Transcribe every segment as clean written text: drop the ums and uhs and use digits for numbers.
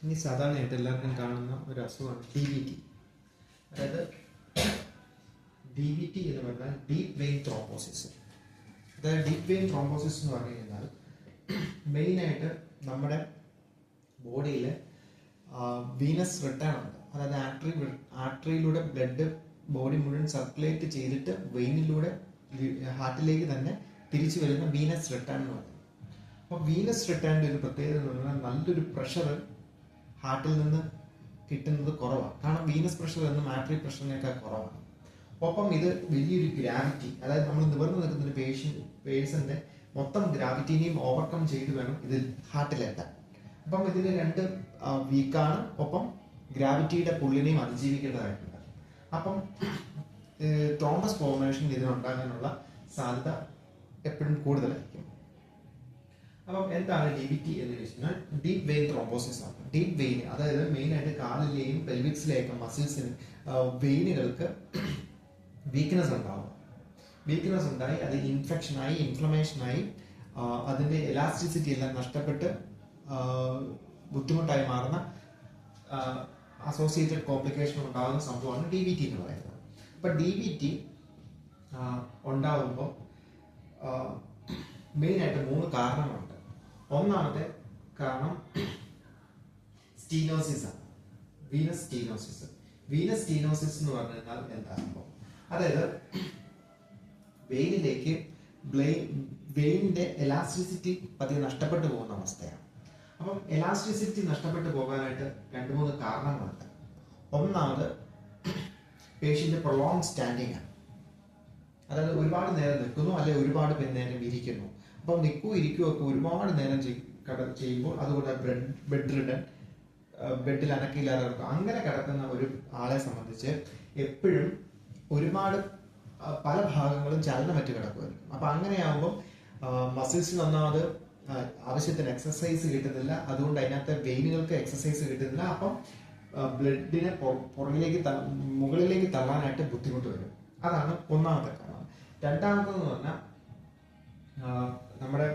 ഇനി സാധാരണയായിട്ട് എല്ലാവർക്കും കാണുന്ന ഒരു അസുഖമാണ് ഡി വി ടി. അതായത് ഡി വി ടി എന്ന് പറഞ്ഞാൽ ഡീപ്പ് വെയിൻ ത്രോംബോസിസ്. അതായത് ഡീപ്പ് വെയിൻ ത്രോംബോസിസ് എന്ന് പറഞ്ഞു കഴിഞ്ഞാൽ മെയിനായിട്ട് നമ്മുടെ ബോഡിയിൽ വീനസ് റിട്ടേൺ ഉണ്ട്. അതായത് ആർട്ടറിയിലൂടെ ബ്ലഡ് ബോഡി മുഴുവൻ സർക്കുലേറ്റ് ചെയ്തിട്ട് വെയിനിലൂടെ ഹാർട്ടിലേക്ക് തന്നെ തിരിച്ചു വരുന്ന വീനസ് റിട്ടേൺ എന്ന് പറയും. അപ്പോൾ വീനസ് റിട്ടേണിൻ്റെ ഒരു പ്രത്യേകത എന്ന് പറഞ്ഞാൽ നല്ലൊരു പ്രഷർ ഹാർട്ടിൽ നിന്ന് കിട്ടുന്നത് കുറവാണ്. കാരണം വീനസ് പ്രഷർ എന്നും ആർട്ടറി പ്രഷറിനേക്കാൾ കുറവാണ്. ഒപ്പം ഇത് വലിയൊരു ഗ്രാവിറ്റി, അതായത് നമ്മൾ നിവർന്നു നിൽക്കുന്ന ഒരു പേഴ്സന്റെ മൊത്തം ഗ്രാവിറ്റിനെയും ഓവർകം ചെയ്ത് വേണം ഇത് ഹാർട്ടിലെത്താൻ. അപ്പം ഇതിന് രണ്ട് വീക്കാണ്, ഒപ്പം ഗ്രാവിറ്റിയുടെ പുള്ളിനെയും അതിജീവിക്കേണ്ടതായിട്ടുണ്ട്. അപ്പം ത്രോംബസ് ഫോർമേഷൻ ഇതിനുണ്ടാകാനുള്ള സാധ്യത എപ്പോഴും കൂടുതലായിരിക്കും. അപ്പം എന്താണ് ഡി വി ടി എന്ന് ചോദിച്ചാൽ ഡീപ്പ് വെയിൻ ത്രോംബോസിസ് ആണ്. ഡീപ്പ് വെയിൻ അതായത് മെയിനായിട്ട് കാലിലെയും പെൽവിക്സിലെയൊക്കെ മസിൽസിന് വെയിനുകൾക്ക് വീക്ക്നെസ് ഉണ്ടാവും. വീക്ക്നെസ് ഉണ്ടായി അത് ഇൻഫെക്ഷനായി ഇൻഫ്ലമേഷനായി അതിൻ്റെ എലാസ്റ്റിസിറ്റി എല്ലാം നഷ്ടപ്പെട്ട് ബുദ്ധിമുട്ടായി മാറുന്ന അസോസിയേറ്റഡ് കോംപ്ലിക്കേഷൻ ഉണ്ടാകുന്ന സംഭവമാണ് ഡി വി ടി എന്ന് പറയുന്നത്. അപ്പം ഡി വി ടി ഉണ്ടാവുമ്പോൾ മെയിനായിട്ട് 3 കാരണങ്ങളുണ്ട്. ഒന്നാമത്തെ കാരണം സ്റ്റീനോസിസ് ആണ്, വീനസ് സ്റ്റീനോസിസ്. വീനസ് സ്റ്റീനോസിസ് എന്ന് പറഞ്ഞു കഴിഞ്ഞാൽ എന്താ സംഭവം? അതായത് വെയിനിലേക്ക് വെയിനിന്റെ എലാസ്റ്റിസിറ്റി പതിയെ നഷ്ടപ്പെട്ടു പോകുന്ന അവസ്ഥയാണ്. അപ്പം എലാസ്റ്റിസിറ്റി നഷ്ടപ്പെട്ടു പോകാനായിട്ട് 2-3 കാരണങ്ങളുണ്ട്. ഒന്നാമത് പേഷ്യന്റ് പ്രൊലോങ് സ്റ്റാൻഡിങ് ആണ്. അതായത് ഒരുപാട് നേരം നിൽക്കുന്നു, അല്ലെങ്കിൽ ഒരുപാട് നേരം ഇരിക്കുന്നു. അപ്പം നിൽക്കുകയും ഇരിക്കുകയും ഒക്കെ ഒരുപാട് നേരം ചെയ്യുമ്പോൾ അതുകൊണ്ട് ബെഡ് റിഡൻ, ബെഡിൽ അനക്കില്ലാതെ അങ്ങനെ കിടക്കുന്ന ഒരു ആളെ സംബന്ധിച്ച് എപ്പോഴും ഒരുപാട് പല ഭാഗങ്ങളും ചലനമറ്റ് കിടക്കുമായിരിക്കും. അപ്പം അങ്ങനെയാകുമ്പോൾ മസിൽസിന് ഒന്നാമത് ആവശ്യത്തിന് എക്സസൈസ് കിട്ടുന്നില്ല, അതുകൊണ്ട് അതിനകത്ത് വെയിനുകൾക്ക് എക്സസൈസ് കിട്ടുന്നില്ല. അപ്പം ബ്ലഡിനെ മുകളിലേക്ക് തള്ളാനായിട്ട് ബുദ്ധിമുട്ട് വരും. അതാണ് ഒന്നാമത്തെ കാരണം. രണ്ടാമതെന്ന് പറഞ്ഞാൽ നമ്മുടെ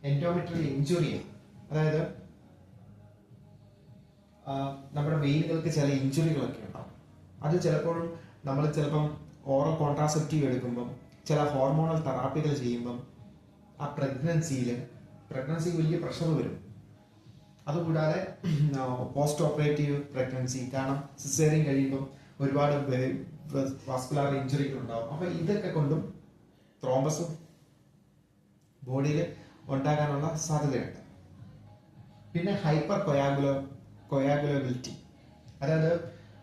എൻഡോമെട്രിയൽ ഇഞ്ചുറിയാണ്. അതായത് നമ്മുടെ വെയിനുകൾക്ക് ചില ഇഞ്ചുറികളൊക്കെ ഉണ്ടാവും. അത് ചിലപ്പോഴും നമ്മൾ ഓറൽ കോൺട്രാസെപ്റ്റീവ് എടുക്കുമ്പം, ചില ഹോർമോണൽ തെറാപ്പികൾ ചെയ്യുമ്പം ആ പ്രഗ്നൻസി വലിയ പ്രഷർ വരും. അതുകൂടാതെ പോസ്റ്റ് ഓപ്പറേറ്റീവ് പ്രഗ്നൻസി, കാരണം സിസേറിയൻ കഴിയുമ്പം ഒരുപാട് വാസ്കുലാർ ഇഞ്ചുറികൾ ഉണ്ടാവും. അപ്പം ഇതൊക്കെ കൊണ്ടും ത്രോംബസ് ബോഡിയിൽ ഉണ്ടാകാനുള്ള സാധ്യതയുണ്ട്. പിന്നെ ഹൈപ്പർ കൊയാഗുലബിലിറ്റി, അതായത്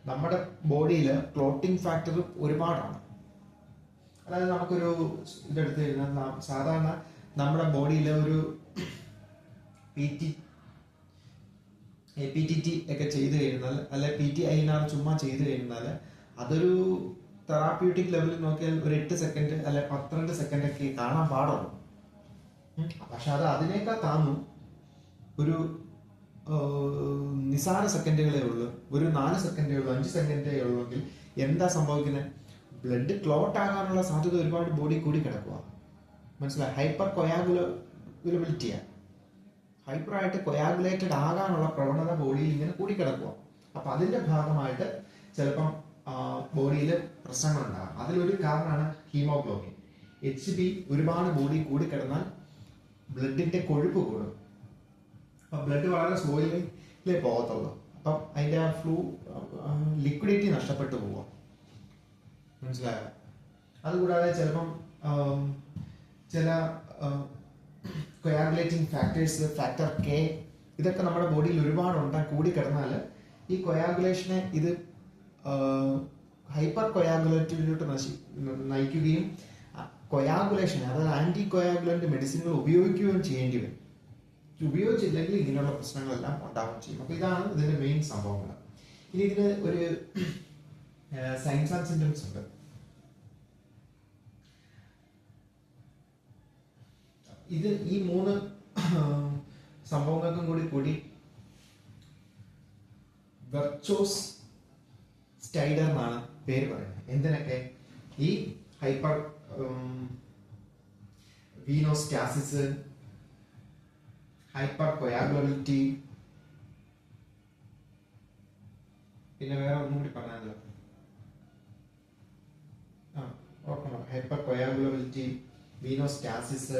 നമ്മുടെ ബോഡിയിൽ ക്ലോട്ടിംഗ് ഫാക്ടർ ഒരുപാടാണ്. അതായത് നമുക്കൊരു ഇതെടുത്ത് കഴിഞ്ഞാൽ സാധാരണ നമ്മുടെ ബോഡിയിൽ ഒരു PTT ഒക്കെ ചെയ്ത് കഴിഞ്ഞാൽ, അല്ലെ PTINR ചുമ്മാ ചെയ്ത് കഴിഞ്ഞാൽ അതൊരു തെറാപ്യൂട്ടിക് ലെവലിൽ നോക്കിയാൽ ഒരു 8 സെക്കൻഡ് അല്ലെ 12 സെക്കൻഡ് ഒക്കെ കാണാൻ പാടുള്ളൂ. പക്ഷെ അത് അതിനേക്കാൾ താന്നു ഒരു നിസാര സെക്കൻഡുകളേ ഉള്ളൂ, ഒരു 4 സെക്കൻഡേ ഉള്ളൂ, 5 സെക്കൻഡേ ഉള്ളൂവെങ്കിൽ എന്താ സംഭവിക്കുന്നത്? ബ്ലഡ് ക്ലോട്ട് ആകാനുള്ള സാധ്യത ഒരുപാട് ബോഡി കൂടി കിടക്കുക. മനസ്സിലായി? ഹൈപ്പർ കൊയാഗുലബിലിറ്റിയാണ്. ഹൈപ്പറായിട്ട് കൊയാഗുലേറ്റഡ് ആകാനുള്ള പ്രവണത ബോഡിയിൽ ഇങ്ങനെ കൂടിക്കിടക്കുക. അപ്പൊ അതിന്റെ ഭാഗമായിട്ട് ചിലപ്പം ബോഡിയിൽ പ്രശ്നങ്ങളുണ്ടാകും. അതിലൊരു കാരണമാണ് ഹീമോഗ്ലോബിൻ. HB ഒരുപാട് ബോഡി കൂടിക്കിടന്നാൽ ബ്ലഡിന്റെ കൊഴുപ്പ് കൂടും. അപ്പൊ ബ്ലഡ് വളരെ സ്ലോയിലേ പോകത്തുള്ളൂ. അപ്പം അതിന്റെ ആ ലിക്വിഡിറ്റി നഷ്ടപ്പെട്ടു പോവുക. മനസ്സിലായോ? അതുകൂടാതെ ചിലപ്പം ചില കൊയാഗുലേറ്റിംഗ് ഫാക്ടേഴ്സ്, ഫാക്ടർ K, ഇതൊക്കെ നമ്മുടെ ബോഡിയിൽ ഒരുപാട് കൂടിക്കിടന്നാൽ ഈ കൊയാഗുലേഷനെ ഇത് ഹൈപ്പർ കൊയാഗുലേറ്റീവിലോട്ട് നയിക്കുകയും കൊയാഗുലേഷൻ, അതായത് ആന്റി കൊയാഗുലന്റ് മെഡിസിനുകൾ ഉപയോഗിക്കുകയും ചെയ്യേണ്ടി വരും. ഉപയോഗിച്ചില്ലെങ്കിൽ ഇങ്ങനെയുള്ള പ്രശ്നങ്ങളെല്ലാം ഉണ്ടാവുകയും ചെയ്യും. അപ്പൊ ഇതാണ് ഇതിന്റെ മെയിൻ സംഭവങ്ങൾ. ഇനി ഇതിന് ഒരു സൈൻസ് ആൻഡ് സിംറ്റംസ് ഉണ്ട്. ഇത് ഈ 3 സംഭവങ്ങൾക്കും കൂടി വെർച്ചോസ് സ്റ്റൈഡർ എന്നാണ് പേര് പറയുന്നത്. എന്തിനൊക്കെ? ഈ ഹൈപ്പർ വീനോസ്റ്റാസിസ്, ഹൈപ്പർ കൊയാഗുലബിലിറ്റി, പിന്നെ വേറെ ഒന്നും കൂടി പറഞ്ഞാലോ, ഓർക്കണം, ഹൈപ്പർ കൊയാഗുലബിലിറ്റി, വീനോസ്റ്റാസിസ്,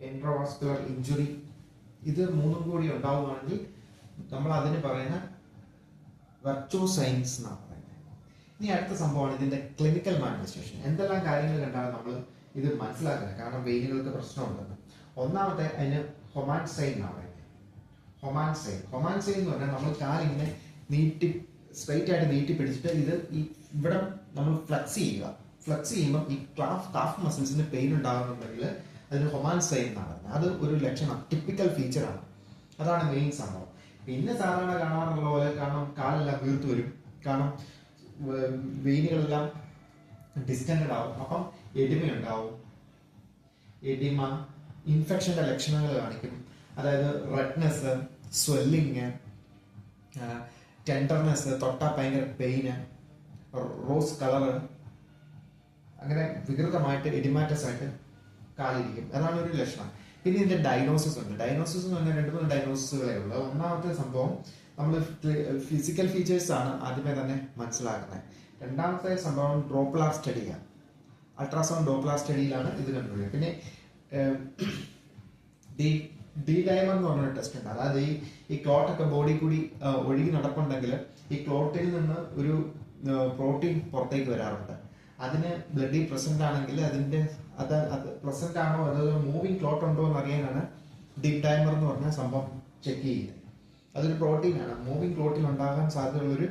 എൻട്രോവാസ്കുലർ ഇഞ്ചുറി. ഇത് മൂന്നും കൂടി ഉണ്ടാവുകയാണെങ്കിൽ നമ്മൾ അതിന് പറയുന്ന വെർച്വോ സൈൻസ് എന്നാണ് പറയുന്നത്. ഇനി അടുത്ത സംഭവമാണ് ഇതിന്റെ ക്ലിനിക്കൽ മാനിഫെസ്റ്റേഷൻ. എന്തെല്ലാം കാര്യങ്ങൾ കണ്ടാലും നമ്മൾ ഇത് മനസ്സിലാക്കുന്നത്, കാരണം വെയിനുകൾക്ക് പ്രശ്നമുണ്ടെന്ന്. ഒന്നാമത്തെ അതിന് ഹൊമാൻ സൈൻ എന്നാണ് പറയുന്നത്. ഹൊമാൻ സൈൻ എന്ന് പറഞ്ഞാൽ നമ്മൾ കാലിങ്ങനെ നീട്ടി സ്ട്രൈറ്റ് ആയിട്ട് നീട്ടി പിടിച്ചിട്ട് ഇത് ഈ ഇവിടെ നമ്മൾ ഫ്ലെക്സ് ചെയ്യുമ്പോൾ ഈ കാഫ് മസിൽസിന് പെയിൻ ഉണ്ടാകുന്നുണ്ടെങ്കിൽ അതിന് ഹൊമാൻ സൈൻ എന്നാണ് പറയുന്നത്. അത് ഒരു ലക്ഷണം, ടിപ്പിക്കൽ ഫീച്ചറാണ്. അതാണ് മെയിൻ സംഭവം. പിന്നെ സാധാരണ കാണാറുള്ള പോലെ, കാരണം കാലെല്ലാം വീർത്തു വരും, കാരണം വെയിനുകളെല്ലാം ഡിസ്റ്റൻഡ് ആവും, അപ്പം എഡിമ ഉണ്ടാവും. എഡിമ ഇൻഫെക്ഷന്റെ ലക്ഷണങ്ങൾ കാണിക്കും. അതായത് റെഡ്നെസ്, സ്വെല്ലിങ്, ടെൻഡർനെസ്, തൊട്ടാ ഭയങ്കര പെയിന്, റോസ് കളറ്, അങ്ങനെ വികൃതമായിട്ട് എഡിമാറ്റസ് ആയിട്ട് കാലിരിക്കും. അതാണ് ഒരു ലക്ഷണം. പിന്നെ ഇതിന്റെ ഡയഗ്നോസിസ് ഉണ്ട്. ഡയഗ്നോസിസ് എന്ന് പറഞ്ഞാൽ 2-3 ഡയഗ്നോസിസുകളേ ഉള്ളൂ. ഒന്നാമത്തെ സംഭവം നമ്മൾ ഫിസിക്കൽ ഫീച്ചേഴ്സ് ആണ് ആദ്യമേ തന്നെ മനസ്സിലാക്കുന്നത്. രണ്ടാമത്തെ സംഭവം ഡോപ്ലർ സ്റ്റഡിയാണ്. അൾട്രാസൗണ്ട് ഡോപ്ലർ സ്റ്റഡിയിലാണ് ഇത് കണ്ടുപിടിക്കുക. പിന്നെ ഡി ഡൈമർ എന്ന് പറഞ്ഞൊരു ടെസ്റ്റ് ഉണ്ട്. അതായത് ഈ ക്ലോട്ടൊക്കെ ബോഡി കൂടി ഒഴുകി നടപ്പുണ്ടെങ്കിൽ ഈ ക്ലോട്ടിൽ നിന്ന് ഒരു പ്രോട്ടീൻ പുറത്തേക്ക് വരാറുണ്ട്. അതിന് ബ്ലഡിൽ പ്രസന്റ് ആണെങ്കിൽ അത് പ്രസന്റ് ആണോ, അതായത് മൂവിങ് ക്ലോട്ട് ഉണ്ടോ എന്ന് അറിയാനാണ് ഡി ഡൈമർ എന്ന് പറഞ്ഞ സംഭവം ചെക്ക് ചെയ്യുന്നത്. അതൊരു പ്രോട്ടീനാണ്, മൂവിങ് ക്ലോട്ടിൽ ഉണ്ടാകാൻ സാധ്യതയുള്ളൊരു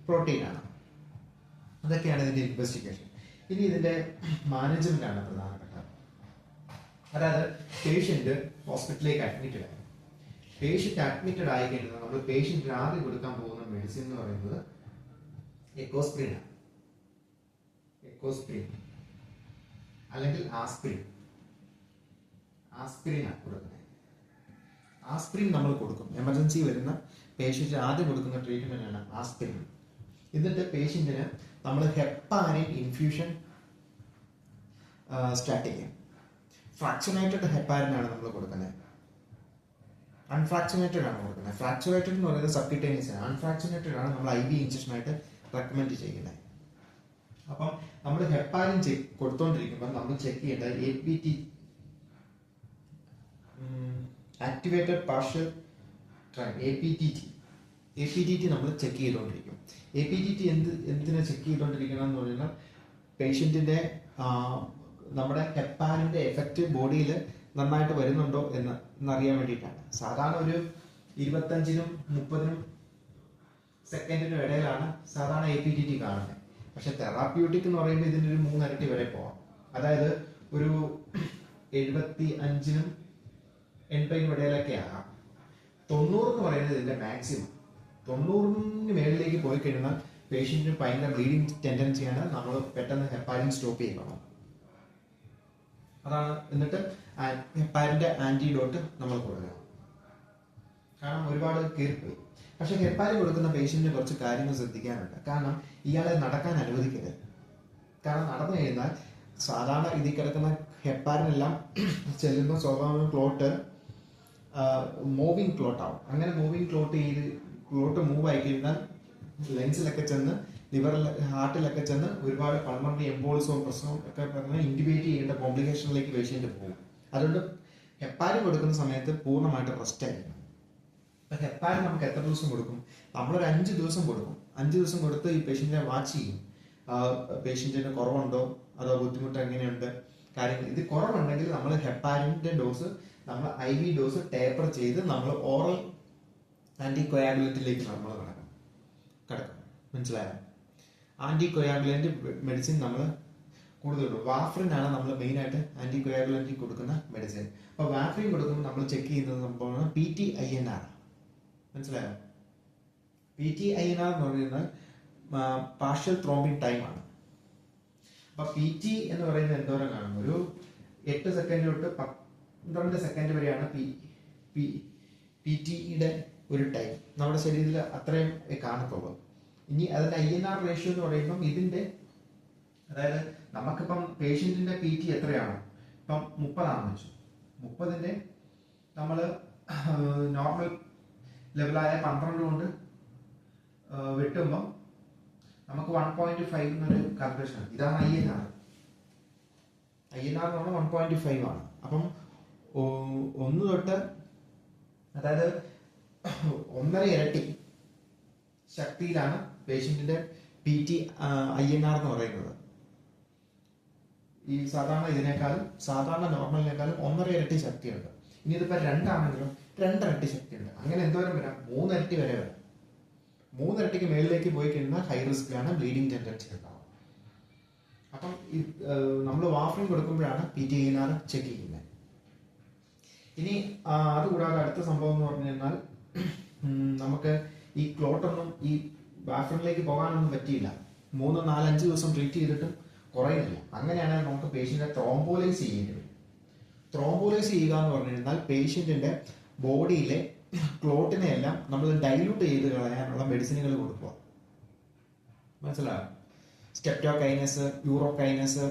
പ്രോട്ടീനാണ്. അതൊക്കെയാണ് ഇതിന്റെ ഇൻവെസ്റ്റിഗേഷൻ. ഇനി ഇതിന്റെ മാനേജ്മെന്റ് ആണ് പ്രധാനപ്പെട്ട. അതായത് പേഷ്യന്റ് ഹോസ്പിറ്റലിലേക്ക് അഡ്മിറ്റഡ് ആയി. പേഷ്യന്റ് അഡ്മിറ്റഡ് ആയി കഴിഞ്ഞാൽ നമ്മൾ പേഷ്യന്റിന് ആദ്യം കൊടുക്കാൻ പോകുന്ന മെഡിസിൻ എന്ന് പറയുന്നത് എക്കോസ്പ്രിൻ അല്ലെങ്കിൽ ആസ്പിരിനാണ് കൊടുക്കുന്നത്. ആസ്പിരിൻ നമ്മൾ കൊടുക്കും. എമർജൻസി വരുന്ന പേഷ്യന്റ് ആദ്യം കൊടുക്കുന്ന ട്രീറ്റ്മെന്റ് ആണ് ആസ്പിരിൻ. എന്നിട്ട് പേഷ്യന്റിന് നമ്മൾ ഹെപ്പാരിൻ ഇൻഫ്യൂഷൻ സ്റ്റാർട്ട് ചെയ്യും. ഫ്രാക്ഷനേറ്റഡ് ഹെപ്പാരിൻ ആണ് നമ്മൾ കൊടുക്കുന്നത്. അൺഫ്രാക്ഷനേറ്റഡ് ആണ് കൊടുക്കുന്നത്. ഫ്രാക്ചറേറ്റഡ് എന്ന് പറയുന്നത് സബ്ക്യൂട്ടേനിയസ് ആണ്. അൺഫ്രാക്ഷനേറ്റഡ് ആണ് നമ്മൾ IV ഇഞ്ചക്ഷൻ ആയിട്ട് റെക്കമെൻഡ് ചെയ്യുന്നത്. അപ്പം നമ്മൾ ഹെപ്പാരിൻ കൊടുത്തോണ്ടിരിക്കുമ്പോൾ നമ്മൾ ചെക്ക് ചെയ്യേണ്ടത് APT, ആക്ടിവേറ്റഡ് പാർഷ്യൽ APTT നമ്മൾ ചെക്ക് ചെയ്തുകൊണ്ടിരിക്കും. APTT എന്തിനാ ചെക്ക് ചെയ്തുകൊണ്ടിരിക്കണം എന്ന് പറഞ്ഞാൽ പേഷ്യന്റിന്റെ നമ്മുടെ ഹെപ്പാരിന്റെ എഫക്റ്റ് ബോഡിയിൽ നന്നായിട്ട് വരുന്നുണ്ടോ എന്നറിയാൻ വേണ്ടിയിട്ടാണ്. സാധാരണ ഒരു 25-30 സെക്കൻഡിനും ഇടയിലാണ് സാധാരണ APTT കാണുന്നത്. പക്ഷെ തെറാപ്യൂട്ടിക് എന്ന് പറയുമ്പോൾ ഇതിൻ്റെ ഒരു 3 ഇരട്ടി വരെ പോവാം. അതായത് ഒരു 75-80 ഇടയിലൊക്കെ ആകാം. 90 എന്ന് പറയുന്നത് ഇതിന്റെ മാക്സിമം. 90 മേളിലേക്ക് പോയി കഴിഞ്ഞാൽ പേഷ്യന്റിന് ഭയങ്കര ബ്ലീഡിങ് ടെൻഡൻസിയാണ്. നമ്മൾ പെട്ടെന്ന് ഹെപ്പാരിൻ സ്റ്റോപ്പ് ചെയ്യണം. അതാണ്. എന്നിട്ട് ഹെപ്പാരിന്റെ ആന്റിഡോട്ട് നമ്മൾ കൊടുക്കണം. കാരണം ഒരുപാട് കീറിപ്പോയി. പക്ഷെ ഹെപ്പാരിൻ കൊടുക്കുന്ന പേഷ്യന്റിന് കുറച്ച് കാര്യങ്ങൾ ശ്രദ്ധിക്കാനുണ്ട്. കാരണം ഇയാളെ നടക്കാൻ അനുവദിക്കരുത്. കാരണം നടന്നു കഴിഞ്ഞാൽ സാധാരണ ഇതിൽ കിടക്കുന്ന ഹെപ്പാരിനെല്ലാം ചെല്ലുമ്പോൾ സ്വാഭാവിക ക്ലോട്ട് മൂവിങ് ക്ലോട്ട് ആവും. അങ്ങനെ മൂവിങ് ക്ലോട്ട് മൂവ് ആയി കഴിഞ്ഞാൽ ലെൻസിലൊക്കെ ചെന്ന് ലിവറിൽ ഹാർട്ടിലൊക്കെ ചെന്ന് ഒരുപാട് പൾമണറി എംബോളിസവും പ്രശ്നവും ഒക്കെ പറഞ്ഞാൽ ഇൻറ്റുബേറ്റ് ചെയ്യേണ്ട കോംപ്ലിക്കേഷനിലേക്ക് പേഷ്യന്റ് പോകും. അതുകൊണ്ട് ഹെപ്പാരിൻ കൊടുക്കുന്ന സമയത്ത് പൂർണ്ണമായിട്ട് റെസ്റ്റ് ആയിരിക്കും. അപ്പം ഹെപ്പാരിൻ നമുക്ക് എത്ര ദിവസം കൊടുക്കും? നമ്മളൊരു 5 ദിവസം കൊടുക്കും. 5 ദിവസം കൊടുത്ത് ഈ പേഷ്യന്റിനെ വാച്ച് ചെയ്യും. പേഷ്യന്റിന് കുറവുണ്ടോ അതോ ബുദ്ധിമുട്ട് എങ്ങനെയുണ്ട് കാര്യങ്ങൾ. ഇത് കുറവുണ്ടെങ്കിൽ നമ്മൾ ഹെപ്പാരിന്റെ ഡോസ് നമ്മൾ IV ഡോസ് ടേപ്പർ ചെയ്ത് നമ്മൾ ഓറൽ ആന്റികൊയാഗുലന്റിലേക്ക് നമ്മൾ കിടക്കും. മനസ്സിലായോ? ആന്റികൊയാഗുലന്റ് മെഡിസിൻ നമ്മൾ കൂടുതൽ വാഫ്രിൻ ആണ് നമ്മൾ മെയിൻ ആയിട്ട് ആന്റികൊയാഗുലന്റിൽ കൊടുക്കുന്ന മെഡിസിൻ. അപ്പോൾ വാഫ്രിൻ കൊടുക്കുമ്പോൾ നമ്മൾ ചെക്ക് ചെയ്യുന്നത് സംഭവമാണ് PTINR. മനസ്സിലായോ? PTINR എന്ന് പറയുന്നത് പാർഷ്യൽ ത്രോംബിൻ ടൈം ആണ്. അപ്പൊ PT എന്ന് പറയുന്നത് എന്തോരം കാണും? ഒരു 8 സെക്കൻഡ് തൊട്ട് 12 സെക്കൻഡ് വരെയാണ് PTയുടെ ഒരു ടൈം നമ്മുടെ ശരീരത്തിൽ അത്രയും കാണത്തുള്ളൂ. ഇനി അതിന്റെ INR റേഷ്യോ എന്ന് പറയുമ്പം ഇതിന്റെ, അതായത് നമുക്കിപ്പം പേഷ്യന്റിന്റെ PT എത്രയാണോ, ഇപ്പം 30 വെച്ചു, 30ന്റെ നമ്മൾ നോർമൽ ലെവലായ 12 കൊണ്ട് വെട്ടുമ്പം നമുക്ക് 1.5 എന്നൊരു കാൽക്കുലേഷൻ ആണ്. ഇതാണ് INR. INR എന്ന് പറഞ്ഞാൽ 1.5 ആണ്. അപ്പം 1 തൊട്ട്, അതായത് 1.5 ഇരട്ടി ശക്തിയിലാണ് പേഷ്യന്റിന്റെ PT INR എന്ന് പറയുന്നത്. ഈ സാധാരണ നോർമലിനേക്കാളും 1.5 ഇരട്ടി ശക്തിയുണ്ട്. ഇനി ഇതിപ്പോ 2 ആണെങ്കിലും 2 ഇരട്ടി ശക്തിയുണ്ട്. അങ്ങനെ എന്തോരം വരാം? 3 ഇരട്ടി വരെ വരാം. 3 ഇരട്ടിക്ക് മേളിലേക്ക് പോയി കഴിഞ്ഞാൽ ഹൈ റിസ്കിലാണ്, ബ്ലീഡിങ് ടെൻഡൻസി ഉണ്ടാവും. അപ്പം നമ്മൾ വാഫറിൻ കൊടുക്കുമ്പോഴാണ് PT INR ചെക്ക് ചെയ്യുന്നത്. ഇനി അതുകൂടാതെ അടുത്ത സംഭവം എന്ന് പറഞ്ഞു കഴിഞ്ഞാൽ, നമുക്ക് ഈ ക്ലോട്ടൊന്നും ഈ വാഫറിനിലേക്ക് പോകാനൊന്നും പറ്റിയില്ല, 3, 4, 5 ദിവസം ട്രീറ്റ് ചെയ്തിട്ടും കുറയുന്നില്ല. അങ്ങനെയാണെങ്കിൽ നമുക്ക് പേഷ്യന്റിനെ ത്രോംബോലൈസ് ചെയ്യേണ്ടി വരും. ത്രോംബോലൈസ് ചെയ്യുക എന്ന് പറഞ്ഞു കഴിഞ്ഞാൽ പേഷ്യന്റിന്റെ ബോഡിയിലെ ക്ലോട്ടിനെ എല്ലാം നമ്മൾ ഡൈല്യൂട്ട് ചെയ്ത് കളയാനുള്ള മെഡിസിനുകൾ കൊടുക്കുക. മനസ്സിലായോ? സ്റ്റെപ്റ്റോകൈനസ്, യൂറോകൈനസ്,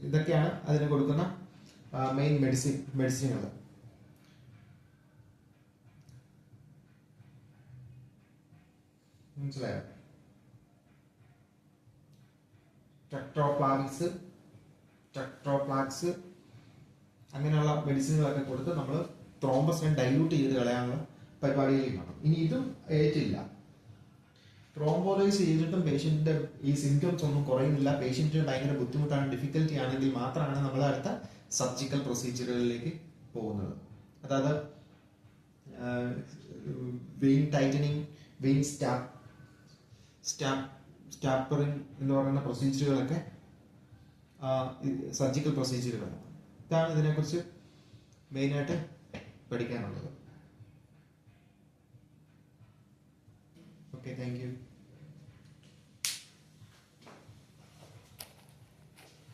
ഇതൊക്കെയാണ് അതിന് കൊടുക്കുന്ന മെയിൻ മെഡിസിനുകൾ. മനസ്സിലായോ? ടെട്രോപ്ലാക്സ് അങ്ങനെയുള്ള മെഡിസിനുകളൊക്കെ കൊടുത്ത് നമ്മൾ ത്രോംബസിനെ ഡൈല്യൂട്ട് ചെയ്ത് കളയാനുള്ള പരിപാടിയിലേക്ക് വേണം. ഇനി ഇതും ഏറ്റില്ല, ത്രോംബോലൈസ് ചെയ്തിട്ടും പേഷ്യന്റിന്റെ ഈ സിംറ്റംസ് ഒന്നും കുറയുന്നില്ല, പേഷ്യന്റിന് ഭയങ്കര ബുദ്ധിമുട്ടാണ്, ഡിഫിക്കൽറ്റി ആണെങ്കിൽ മാത്രമാണ് നമ്മൾ അടുത്ത സർജിക്കൽ പ്രൊസീജിയറുകളിലേക്ക് പോകുന്നത്. അതായത് വെയിൻ ടൈറ്റനിങ്, വെയിൻ സ്റ്റാപ്പറിങ് എന്ന് പറയുന്ന പ്രൊസീജിയറുകളൊക്കെ സർജിക്കൽ പ്രൊസീജിയറുകളാണ്. ഇതാണ് ഇതിനെക്കുറിച്ച് മെയിനായിട്ട് പഠിക്കാനുള്ളത്. Okay, thank you.